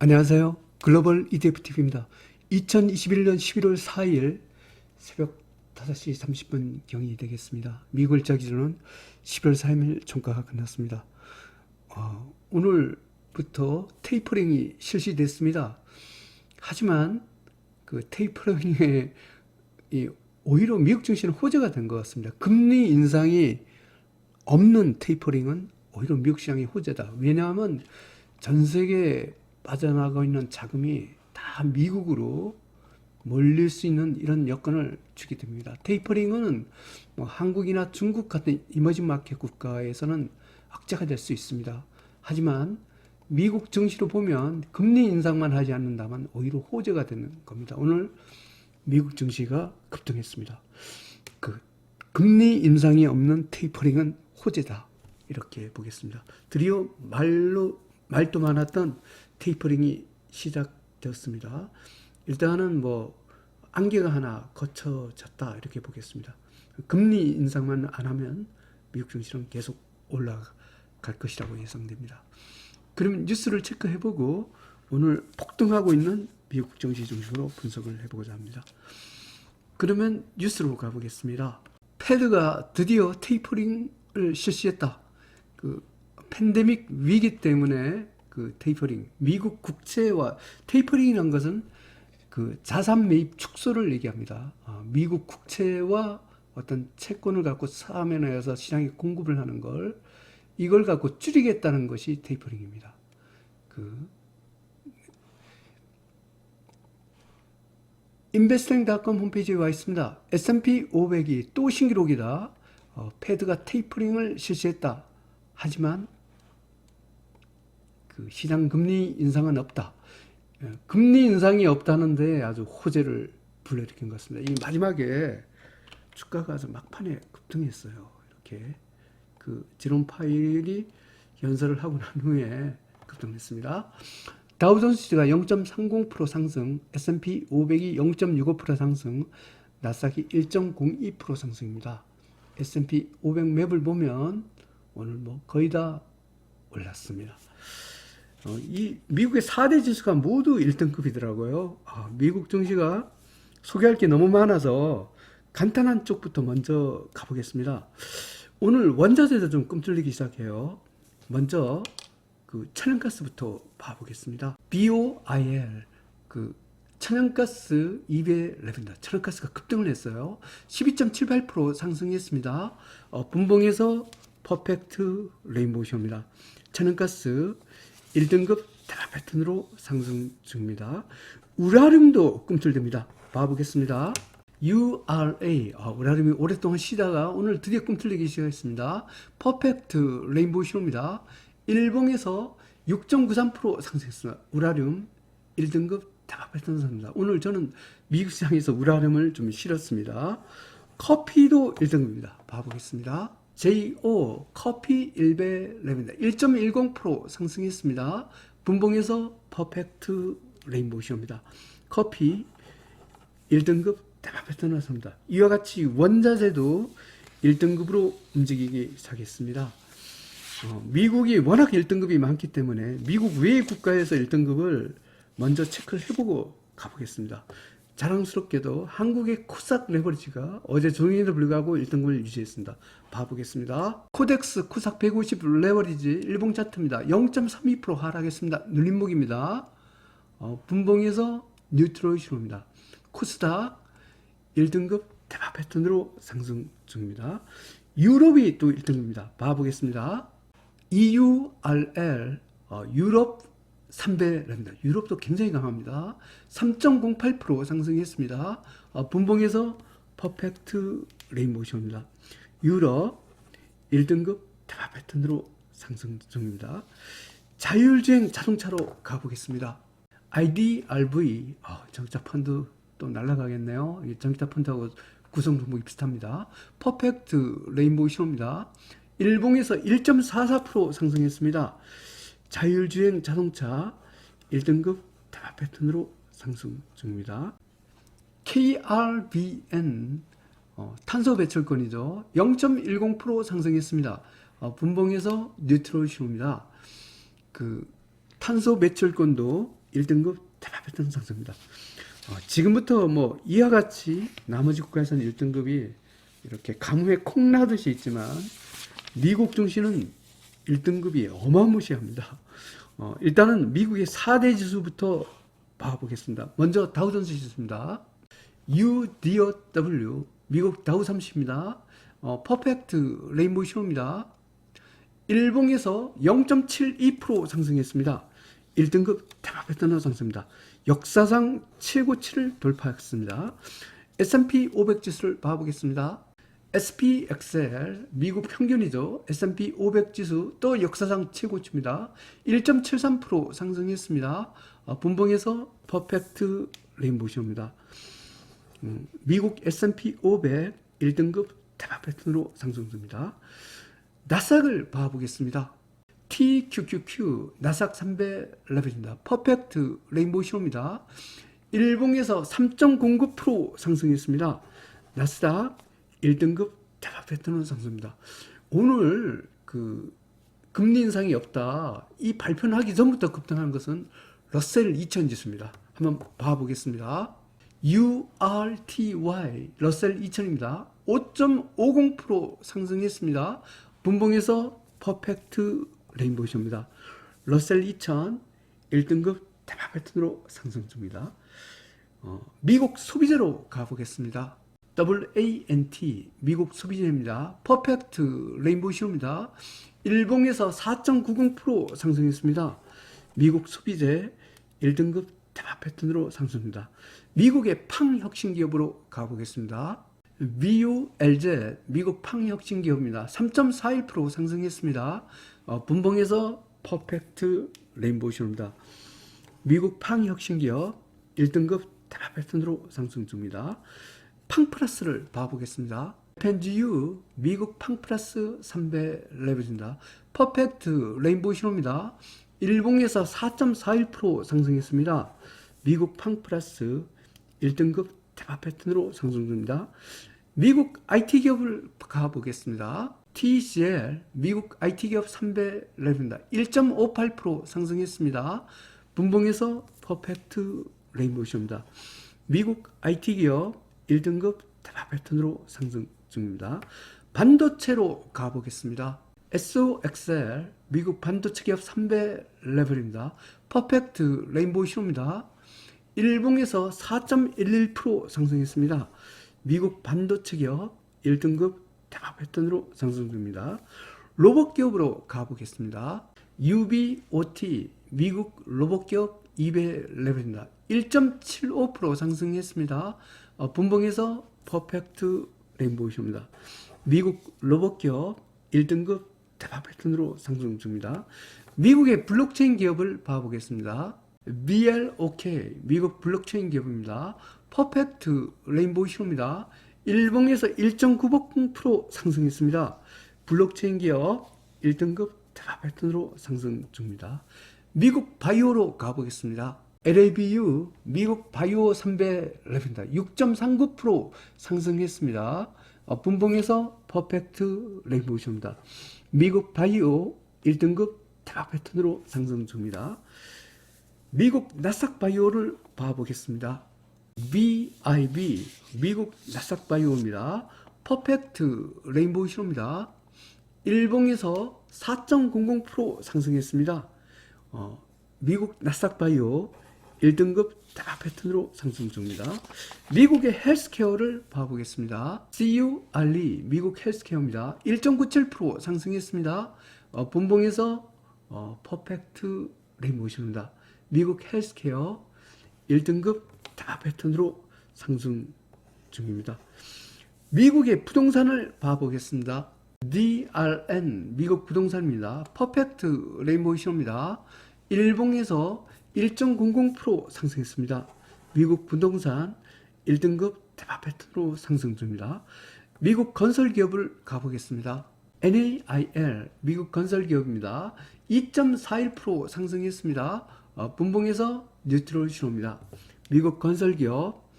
안녕하세요. 글로벌 ETFTV입니다. 2021년 11월 4일 새벽 5시 30분 경이 되겠습니다. 미국 일자 기준은 11월 4일 종가가 끝났습니다. 오늘부터 테이퍼링이 실시됐습니다. 하지만 그 테이퍼링에 오히려 미국 증시는 호재가 된 것 같습니다. 금리 인상이 없는 테이퍼링은 오히려 미국 시장의 호재다. 왜냐하면 전 세계에 빠져나가고 있는 자금이 다 미국으로 몰릴 수 있는 이런 여건을 주게 됩니다. 테이퍼링은 뭐 한국이나 중국 같은 이머징 마켓 국가에서는 악재가 될 수 있습니다. 하지만 미국 증시로 보면 금리 인상만 하지 않는다면 오히려 호재가 되는 겁니다. 오늘 미국 증시가 급등했습니다. 그 금리 인상이 없는 테이퍼링은 호재다. 이렇게 보겠습니다. 드디어 말도 많았던 테이퍼링이 시작되었습니다. 일단은 뭐 안개가 하나 거쳐졌다 이렇게 보겠습니다. 금리 인상만 안 하면 미국 증시는 계속 올라갈 것이라고 예상됩니다. 그러면 뉴스를 체크해보고 오늘 폭등하고 있는 미국 증시 중심으로 분석을 해보고자 합니다. 그러면 뉴스로 가보겠습니다. 패드가 드디어 테이퍼링을 실시했다. 그 팬데믹 위기 때문에 그 테이퍼링, 미국 국채와 테이퍼링이라는 것은 그 자산 매입 축소를 얘기합니다. 미국 국채와 어떤 채권을 갖고 사면하여서 시장에 공급을 하는 걸 이걸 갖고 줄이겠다는 것이 테이퍼링입니다. investing.com 홈페이지에 와 있습니다. S&P 500이 또 신기록이다. 패드가 테이퍼링을 실시했다. 하지만 그 시장 금리 인상은 없다. 금리 인상이 없다는데 아주 호재를 불러일으킨 것 같습니다. 이 마지막에 주가가 아주 막판에 급등했어요. 이렇게 그 제롬 파일이 연설을 하고 난 후에 급등했습니다. 다우존스가 0.30% 상승, S&P 500이 0.65% 상승, 나스닥이 1.02% 상승입니다. S&P 500 맵을 보면 오늘 뭐 거의 다 올랐습니다. 이 미국의 4대 지수가 모두 1등급이더라고요. 미국 증시가 소개할 게 너무 많아서 간단한 쪽부터 먼저 가보겠습니다. 오늘 원자재도 좀 꿈틀리기 시작해요. 먼저 그 천연가스부터 봐보겠습니다. BOIL 그 천연가스 2배랩입니다. 천연가스가 급등을 했어요. 12.78% 상승했습니다. 분봉에서 퍼펙트 레인보우쇼입니다. 천연가스 1등급 대박 패턴으로 상승 중입니다. 우라륨도 꿈틀댑니다. 봐보겠습니다. URA, 우라륨이 오랫동안 쉬다가 오늘 드디어 꿈틀리기 시작했습니다. 퍼펙트 레인보우 신호입니다. 일봉에서 6.93% 상승했습니다. 우라륨 1등급 대박 패턴 상승입니다. 오늘 저는 미국 시장에서 우라륨을 좀 실었습니다. 커피도 1등급입니다. 봐보겠습니다. JO 커피 1배랩입니다. 1.10% 상승했습니다. 분봉에서 퍼펙트 레인보우 쇼입니다. 커피 1등급 대박 패턴을 나섭니다. 이와 같이 원자재도 1등급으로 움직이기 시작했습니다. 미국이 워낙 1등급이 많기 때문에 미국 외의 국가에서 1등급을 먼저 체크를 해보고 가보겠습니다. 자랑스럽게도 한국의 코삭 레버리지가 어제 종일에도 불구하고 1등급을 유지했습니다. 봐보겠습니다. 코덱스 코삭 150 레버리지 일봉 차트입니다. 0.32% 하락했습니다. 눌림목입니다. 분봉에서 뉴트럴 신호입니다. 코스닥 1등급 대박 패턴으로 상승 중입니다. 유럽이 또 1등급입니다. 봐보겠습니다. EURL 유럽 3배랍니다. 유럽도 굉장히 강합니다. 3.08% 상승했습니다. 분봉에서 퍼펙트 레인보우쇼입니다. 유럽 1등급 대박 패턴으로 상승 중입니다. 자율주행 자동차로 가보겠습니다. IDRV 정책 펀드 또 날아가겠네요. 정책 펀드하고 구성 종목이 비슷합니다. 퍼펙트 레인보우 신호입니다. 일봉에서 1.44% 상승했습니다. 자율주행 자동차 1등급 대박 패턴으로 상승 중입니다. KRBN 탄소 배출권이죠. 0.10% 상승했습니다. 분봉에서 뉴트럴 신호입니다. 그 탄소 배출권도 1등급 대박 패턴 상승입니다. 지금부터 뭐 이와 같이 나머지 국가에서는 1등급이 이렇게 가뭄에 콩나듯이 있지만 미국 증시는 1등급이 어마무시합니다. 일단은 미국의 4대 지수부터 봐보겠습니다. 먼저 다우존스 지수입니다. UDOW 미국 다우 30입니다. 퍼펙트 레인보우 신호입니다. 일봉에서 0.72% 상승했습니다. 1등급 대박 패턴으로 상승입니다. 역사상 최고치를 돌파했습니다. S&P 500 지수를 봐보겠습니다. SPXL 미국 평균이죠. S&P 500 지수 또 역사상 최고치입니다. 1.73% 상승했습니다. 분봉에서 퍼펙트 레인보우 신호입니다. 미국 S&P 500 1등급 대박 패턴으로 상승 중입니다. 나스닥을 봐보겠습니다. TQQQ 나스닥 300 레벨입니다. 퍼펙트 레인보우 신호입니다. 일봉에서 3.09% 상승했습니다. 나스닥 1등급 대박 패턴으로 상승입니다. 오늘 그 금리 인상이 없다. 이 발표를 하기 전부터 급등하는 것은 러셀 2000 지수입니다. 한번 봐보겠습니다. URTY 러셀 2000입니다. 5.50% 상승했습니다. 분봉에서 퍼펙트 레인보우 신호입니다. 러셀 2000 1등급 대박 패턴으로 상승 중입니다. 미국 소비재로 가보겠습니다. WANT 미국 소비재입니다. 퍼펙트 레인보우 신호입니다. 일봉에서 4.90% 상승했습니다. 미국 소비재 1등급 대박 패턴으로 상승합니다. 미국의 팡 혁신 기업으로 가보겠습니다. VULZ 미국 팡 혁신 기업입니다. 3.41% 상승했습니다. 분봉에서 퍼펙트 레인보우 신호입니다. 미국 팡 혁신 기업 1등급 대박 패턴으로 상승 중입니다. 팡플러스를 봐보겠습니다. FNGU 미국 팡플러스 300 레벨입니다. 퍼펙트 레인보우 신호입니다. 일봉에서 4.41% 상승했습니다. 미국 팡플러스 1등급 대박 패턴으로 상승 중입니다. 미국 IT 기업을 가보겠습니다. TCL 미국 IT 기업 300 레벨입니다. 1.58% 상승했습니다. 분봉에서 퍼펙트 레인보우 신호입니다. 미국 IT 기업 1등급 대박 패턴으로 상승 중입니다. 반도체로 가보겠습니다. SOXL 미국 반도체 기업 300 레벨입니다. 퍼펙트 레인보우 신호입니다. 일봉에서 4.11% 상승했습니다. 미국 반도체 기업 1등급 대박 패턴으로 상승 중입니다. 로봇 기업으로 가보겠습니다. UBOT 미국 로봇 기업 200 레벨입니다. 1.75% 상승했습니다. 분봉에서 퍼펙트 레인보우 신호입니다. 미국 로봇 기업 1등급 대박 패턴으로 상승 중입니다. 미국의 블록체인 기업을 봐보겠습니다. BLOK 미국 블록체인 기업입니다. 퍼펙트 레인보우 신호입니다. 일봉에서 1.90% 상승했습니다. 블록체인 기업 1등급 대박 패턴으로 상승 중입니다. 미국 바이오로 가보겠습니다. LABU 미국 바이오 300 레벨입니다. 6.39% 상승했습니다. 분봉에서 퍼펙트 레인보우 신호입니다. 미국 바이오 1등급 대박 패턴으로 상승 중입니다. 미국 나스닥 바이오를 봐보겠습니다. VIB 미국 나스닥 바이오입니다. 퍼펙트 레인보우 신호입니다. 일봉에서 4.00% 상승했습니다. 미국 나스닥 바이오 1등급 대박 패턴으로 상승 중입니다. 미국의 헬스케어를 봐보겠습니다. CURE 미국 헬스케어입니다. 1.97% 상승했습니다. 분봉에서 퍼펙트 레인보우 신호입니다. 미국 헬스케어 1등급 대박 패턴으로 상승 중입니다. 미국의 부동산을 봐보겠습니다. DRN 미국 부동산입니다. 퍼펙트 레인보우 신호입니다. 일봉에서 1.00% 상승했습니다. 미국 부동산 1등급 대박 패턴으로 상승 중입니다. 미국 건설 기업을 가보겠습니다. NAIL 미국 건설 기업입니다. 2.41% 상승했습니다. 분봉에서 뉴트럴 신호입니다. 미국 건설 기업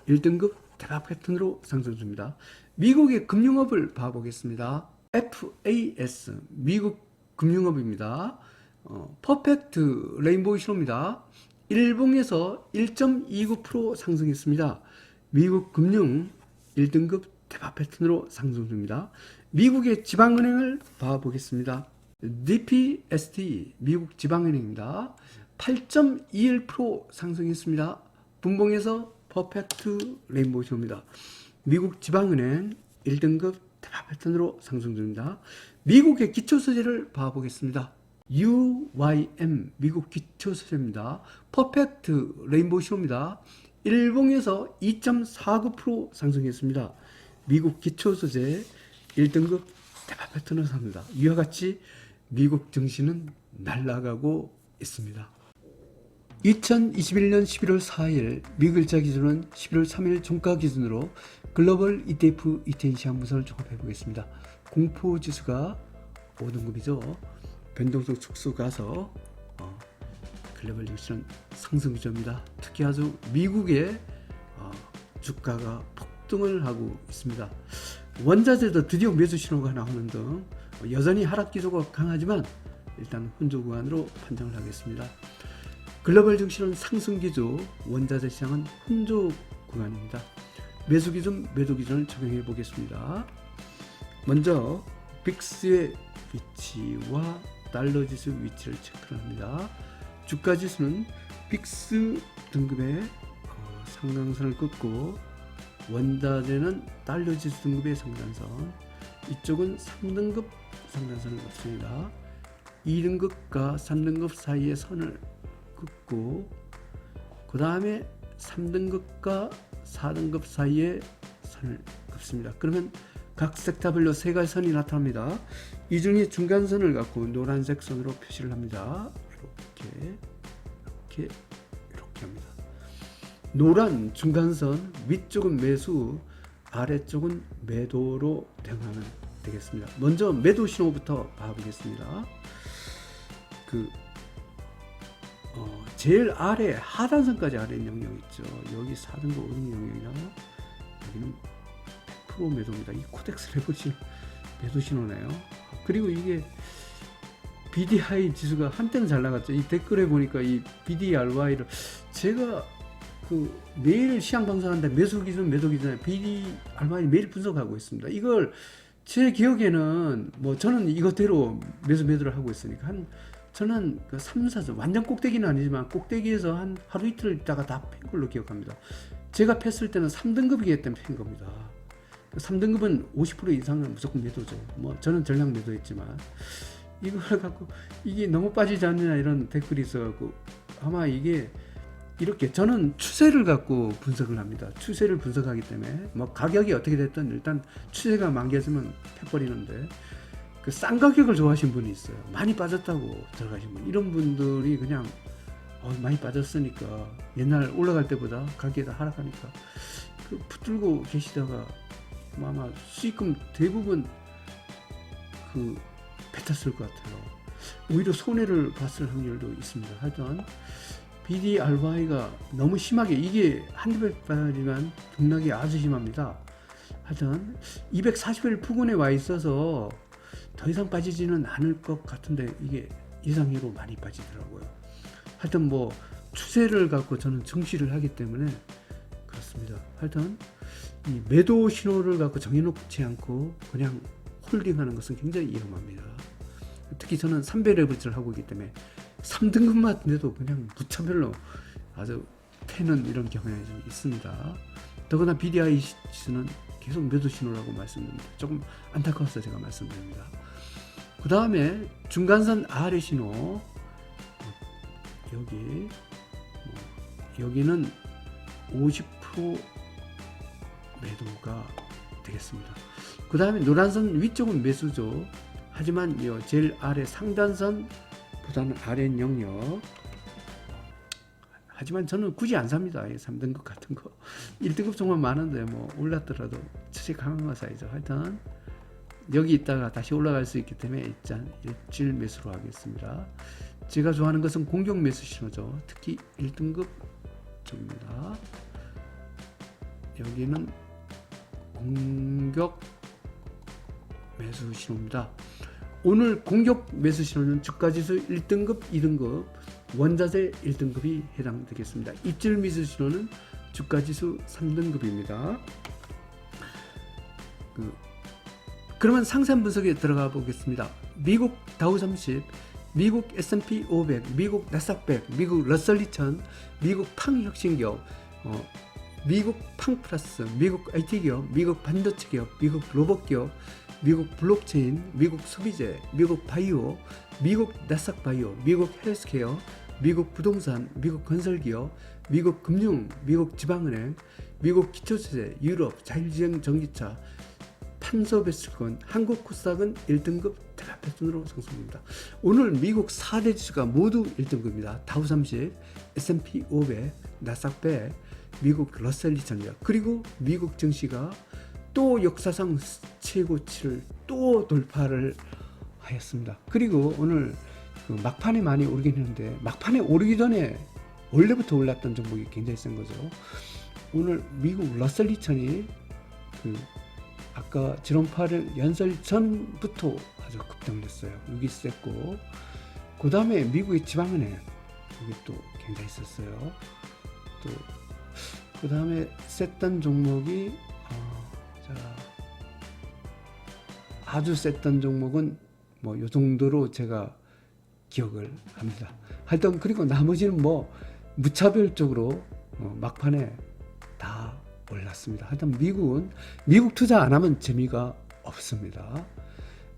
1등급 대박 패턴으로 상승 중입니다. 미국의 금융업을 봐보겠습니다. FAS 미국 금융업입니다. 퍼펙트 레인보우 신호입니다. 일봉에서 1.29% 상승했습니다. 미국 금융 1등급 대박 패턴으로 상승 중입니다. 미국의 지방은행을 봐보겠습니다. DPST 미국 지방은행입니다. 8.21% 상승했습니다. 분봉에서 퍼펙트 레인보우쇼입니다. 미국 지방은행 1등급 대박 패턴으로 상승 중입니다. 미국의 기초소재를 봐보겠습니다. UYM 미국 기초소재입니다. 퍼펙트 레인보우쇼입니다. 일봉에서 2.49% 상승했습니다. 미국 기초소재 1등급 대박 패턴으로 삽니다. 이와 같이 미국 증시는 날아가고 있습니다. 2021년 11월 4일 미글자 기준은 11월 3일 종가 기준으로 글로벌 ETF E10 시황분석을 종합해 보겠습니다. 공포지수가 5등급이죠. 변동성 축소 가서 글로벌 증시는 상승 구조입니다. 특히 아주 미국의 주가가 폭등을 하고 있습니다. 원자재도 드디어 매수 신호가 나오는 등 여전히 하락 기조가 강하지만 일단 혼조 구간으로 판정을 하겠습니다. 글로벌 증시는 상승 기조, 원자재 시장은 혼조 구간입니다. 매수 기준, 매도 기준을 적용해 보겠습니다. 먼저 빅스의 위치와 달러 지수 위치를 체크를 합니다. 주가 지수는 빅스 등급의 상단선을 긋고 원자재는 달러 지수 등급의 상단선, 이쪽은 3등급 상단선을 긋습니다. 2등급과 3등급 사이의 선을 긋고 그 다음에 3등급과 4등급 사이의 선을 긋습니다. 그러면 각 섹터별로 세 가지 선이 나타납니다. 이 중에 중간선을 갖고 노란색 선으로 표시를 합니다. 이렇게 합니다. 노란 중간선 위쪽은 매수, 아래쪽은 매도로 대응하면 되겠습니다. 먼저 매도 신호부터 봐보겠습니다. 제일 아래 하단선까지 아래 영역 있죠. 여기 4등급 5등급 영역이나 여기는 100% 매도입니다. 이 코덱스 레버리지 매도 신호네요. 그리고 이게 BDI 지수가 한때는 잘 나갔죠. 이 댓글에 보니까 이 BDRY를 제가 매일 시황 방송하는데 매수 기준, 매도 기준에 BDRY 매일 분석하고 있습니다. 이걸 제 기억에는 저는 이것대로 매수매도를 하고 있으니까 저는 3, 4점 완전 꼭대기는 아니지만 꼭대기에서 한 하루 이틀 있다가 다 팬 걸로 기억합니다. 제가 팼을 때는 3등급이기 때문에 팬 겁니다. 3등급은 50% 이상은 무조건 매도죠. 저는 전량 매도했지만 이걸 갖고 이게 너무 빠지지 않느냐 이런 댓글이 있어갖고 아마 이게 이렇게 저는 추세를 갖고 분석을 합니다. 추세를 분석하기 때문에 가격이 어떻게 됐든 일단 추세가 만개지면 패버리는데 싼 가격을 좋아하시는 분이 있어요. 많이 빠졌다고 들어가신 분. 이런 분들이 그냥 많이 빠졌으니까 옛날 올라갈 때보다 가격이 다 하락하니까 붙들고 계시다가 아마 수익금 대부분 뱉었을 것 같아요. 오히려 손해를 봤을 확률도 있습니다. 하여튼 BDRY가 너무 심하게 이게 한두 배지만 등락이 아주 심합니다. 하여튼 240일 부근에 와 있어서 더 이상 빠지지는 않을 것 같은데 이게 예상외로 많이 빠지더라고요. 하여튼 추세를 갖고 저는 증시를 하기 때문에 그렇습니다. 하여튼 이 매도 신호를 갖고 정해놓지 않고 그냥 홀딩하는 것은 굉장히 위험합니다. 특히 저는 3배 레버리지를 하고 있기 때문에 3등급만 돼도 그냥 무차별로 아주 패는 이런 경향이 좀 있습니다. 더구나 BDI 지수는 계속 매도 신호라고 말씀드립니다. 조금 안타까워서 제가 말씀드립니다. 그 다음에 중간선 아래 신호 여기는 50% 매도가 되겠습니다. 그 다음에 노란선 위쪽은 매수죠. 하지만 제일 아래 상단선 보다는 아래 영역. 하지만 저는 굳이 안 삽니다. 3등급 같은 거. 1등급 정말 많은데 올랐더라도 추세 강한 거 사이죠. 하여튼 여기 있다가 다시 올라갈 수 있기 때문에 일단 일질 매수로 하겠습니다. 제가 좋아하는 것은 공격 매수 신호죠. 특히 1등급 쪽입니다. 여기는 공격 매수 신호입니다. 오늘 공격 매수 신호는 주가지수 1등급, 2등급 원자재 1등급이 해당되겠습니다. 입질 미수 신호는 주가지수 3등급입니다. 그러면 상세한 분석에 들어가 보겠습니다. 미국 다우30, 미국 S&P 500, 미국 나스닥 100, 미국 러셀 2000, 미국 팡혁신기업, 미국 팡플러스, 미국 IT기업, 미국 반도체 기업, 미국 로봇기업, 미국 블록체인, 미국 소비재, 미국 바이오, 미국 나스닥 바이오, 미국 헬스케어, 미국 부동산, 미국 건설기업, 미국 금융, 미국 지방은행, 미국 기초세제, 유럽, 자율주행 전기차, 탄소배출권, 한국 코스닥은 1등급 대합배선으로 상승합니다. 오늘 미국 4대 지수가 모두 1등급입니다. 다우30, S&P 500, 나스닥 100, 미국 러셀 2000, 그리고 미국 증시가 또 역사상 최고치를 또 돌파를 하였습니다. 그리고 오늘 막판에 많이 오르긴 했는데, 막판에 오르기 전에 원래부터 올랐던 종목이 굉장히 센 거죠. 오늘 미국 러셀 2000이 아까 지론파를 연설 전부터 아주 급등을 했어요. 여기 셌고, 그 다음에 미국의 지방은행 여기 또 굉장히 셌어요. 또 그 다음에 셌던 종목이 아주 셌던 종목은 뭐 이 정도로 제가 기억을 합니다. 하여튼 그리고 나머지는 뭐 무차별적으로 막판에 다 올랐습니다. 하여튼 미국은 미국 투자 안 하면 재미가 없습니다.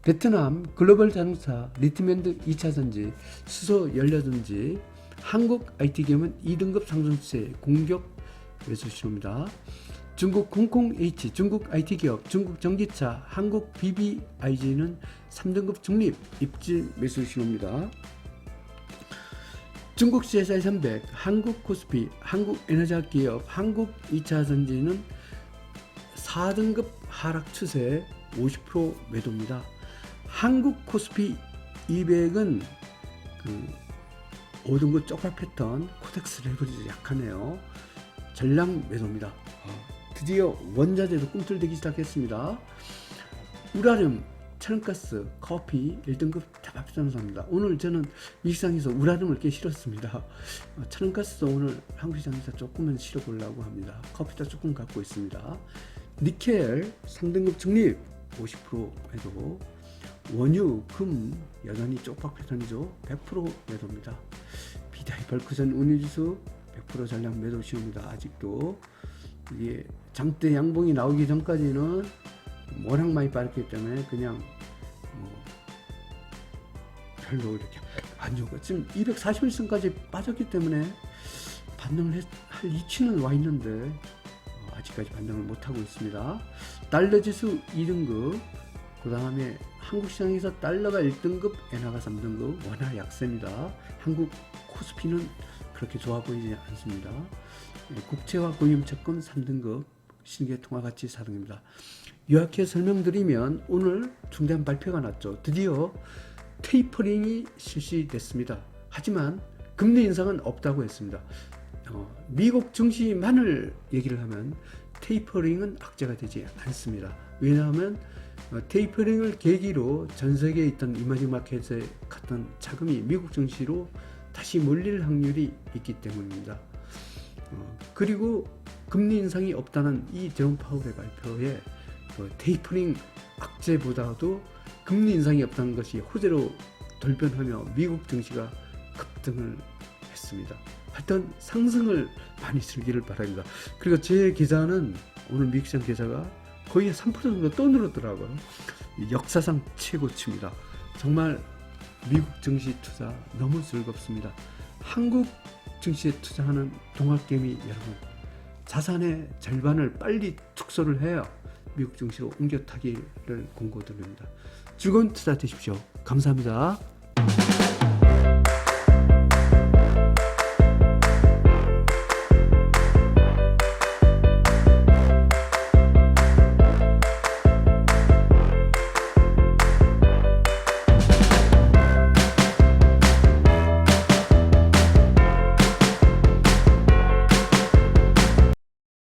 베트남 글로벌 자동차, 리튬엔드 2차전지, 수소 연료전지, 한국 IT기업은 2등급 상승세 공격 매수 신호입니다. 중국 홍콩H, 중국 IT기업, 중국 전기차, 한국 BBIG는 3등급 중립 입질 매수 신호입니다. 중국 CSI 300, 한국 코스피, 한국 에너지학 기업, 한국 2차전지는 4등급 하락 추세 50% 매도입니다. 한국 코스피 200은 5등급 쪽발 패턴, 코덱스 레버리지 약하네요. 전량 매도입니다. 드디어 원자재도 꿈틀대기 시작했습니다. 우라늄, 천연가스, 커피 1등급 대박선 삽니다. 오늘 저는 이 시장에서 우라늄을 꽤 실었습니다. 천연가스도 오늘 한국 시장에서 조금은 실어보려고 합니다. 커피도 조금 갖고 있습니다. 니켈 상등급 중립 50% 매도. 원유, 금 여전히 쪽박 패턴이죠. 100% 매도입니다. BDI 벌크선 운유지수 100% 전량 매도 시옵니다. 아직도 이게 장대 양봉이 나오기 전까지는 워낙 많이 빠졌기 때문에 그냥 별로 이렇게 안 좋고, 지금 241선까지 빠졌기 때문에 반등을 할 이치는 와 있는데 아직까지 반등을 못하고 있습니다. 달러 지수 2등급, 그 다음에 한국 시장에서 달러가 1등급, 엔화가 3등급, 원화 약세입니다. 한국 코스피는 그렇게 좋아 보이지 않습니다. 국채화 고위험채권 3등급, 신계통화가치 4등입니다. 요약해 설명드리면 오늘 중대한 발표가 났죠. 드디어 테이퍼링이 실시됐습니다. 하지만 금리 인상은 없다고 했습니다. 미국 증시만을 얘기를 하면 테이퍼링은 악재가 되지 않습니다. 왜냐하면 테이퍼링을 계기로 전 세계에 있던 이머징 마켓에 갔던 자금이 미국 증시로 다시 몰릴 확률이 있기 때문입니다. 그리고 금리 인상이 없다는 이 제롬 파월의 발표에 테이퍼링 악재보다도 금리 인상이 없다는 것이 호재로 돌변하며 미국 증시가 급등을 했습니다. 하여튼 상승을 많이 즐기를 바랍니다. 그리고 제 계좌는 오늘 미국 시장 계좌가 거의 3% 정도 또 늘었더라고요. 역사상 최고치입니다. 정말 미국 증시 투자 너무 즐겁습니다. 한국 증시에 투자하는 동학개미 여러분, 자산의 절반을 빨리 축소를 해야 미국 증시로 옮겨 타기를 권고드립니다. 즐거운 투자 되십시오. 감사합니다.